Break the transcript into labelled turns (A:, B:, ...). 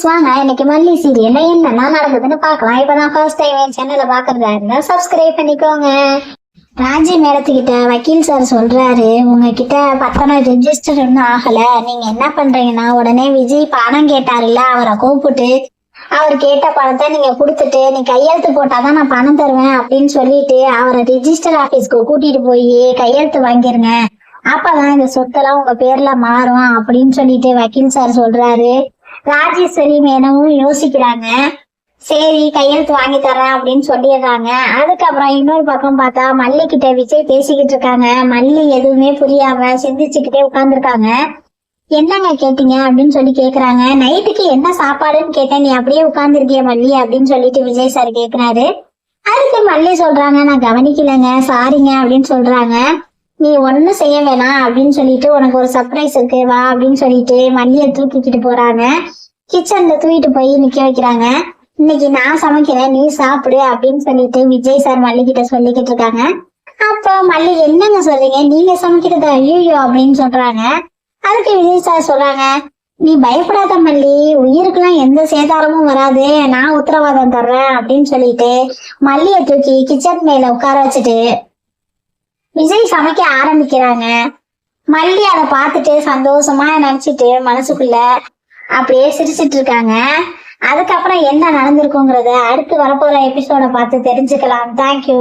A: Guys வாங்க இன்னைக்கு மல்லி சீரியல்ல என்னென்ன நடக்குதுன்னு பார்க்கலாம். இப்பதான் ஃபர்ஸ்ட் டைம் என் சேனலை பாக்குறதா இருந்தா சப்ஸ்கிரைப் பண்ணிக்கோங்க. ராஜி மேடத்துக்கிட்ட வக்கீல் சார் சொல்றாரு, உங்ககிட்ட பத்திரம் ரெஜிஸ்டர் ஒன்றும் ஆகல, நீங்க என்ன பண்றீங்கன்னா உடனே விஜய் பணம் கேட்டாருல்ல, அவரை கூப்பிட்டு அவர் கேட்ட பணத்தை நீங்க கொடுத்துட்டு நீ கையெழுத்து போட்டாதான் நான் பணம் தருவேன் அப்படின்னு சொல்லிட்டு அவரை ரிஜிஸ்டர் ஆபீஸ்க்கு கூட்டிட்டு போய் கையெழுத்து வாங்கிருங்க, அப்பதான் இந்த சொத்தெல்லாம் உங்க பேர்ல மாறும் அப்படின்னு சொல்லிட்டு வக்கீல் சார் சொல்றாரு. ராஜேஸ்வரி மேனமும் யோசிக்கிறாங்க, சரி கையெழுத்து வாங்கி தரேன் அப்படின்னு சொல்லிடுறாங்க. அதுக்கப்புறம் இன்னொரு பக்கம் பார்த்தா மல்லி கிட்ட விஜய் பேசிக்கிட்டு இருக்காங்க. மல்லி எதுவுமே புரியாம சிந்திச்சுக்கிட்டே உட்கார்ந்துருக்காங்க. என்னங்க கேட்டீங்க அப்படின்னு சொல்லி கேக்குறாங்க. நைட்டுக்கு என்ன சாப்பாடுன்னு கேட்டேன், நீ அப்படியே உட்கார்ந்துருக்கிய மல்லி அப்படின்னு சொல்லிட்டு விஜய் சார் கேக்குறாரு. அதுக்கு மல்லி சொல்றாங்க, நான் கவனிக்கலைங்க, சாரிங்க அப்படின்னு சொல்றாங்க. நீ ஒன்னும் செய்ய வேணாம் அப்படின்னு சொல்லிட்டு உனக்கு ஒரு சர்ப்ரைஸ் இருக்கு வா அப்படின்னு சொல்லிட்டு மல்லியை தூக்கிக்கிட்டு போறாங்க. கிச்சன்ல தூக்கிட்டு போய் நிக்க வைக்கிறாங்க. இன்னைக்கு நான் சமைக்கிறேன், நீ சாப்பிடு அப்படின்னு சொல்லிட்டு விஜய் சார் மல்லி கிட்ட சொல்லிக்கிட்டு இருக்காங்க. அப்போ மல்லி, என்னங்க சொல்றீங்க, நீங்க சமைக்கிறதா, ஐயோ அப்படின்னு சொல்றாங்க. அதுக்கு விஜய் சார் சொல்றாங்க, நீ பயப்படாத மல்லி, உயிருக்கெல்லாம் எந்த சேதாரமும் வராது, நான் உத்தரவாதம் தர்றேன் அப்படின்னு சொல்லிட்டு மல்லியை தூக்கி கிச்சன் மேல உட்கார வச்சுட்டு விஜய் சமைக்க ஆரம்பிக்கிறாங்க. மல்லி அதை பார்த்துட்டு சந்தோஷமா நினைச்சிட்டு மனசுக்குள்ள அப்படியே சிரிச்சிட்டு இருக்காங்க. அதுக்கப்புறம் என்ன நடந்திருக்குங்கிறத அடுத்து வரப்போற எபிசோட பார்த்து தெரிஞ்சுக்கலாம். தேங்க்யூ.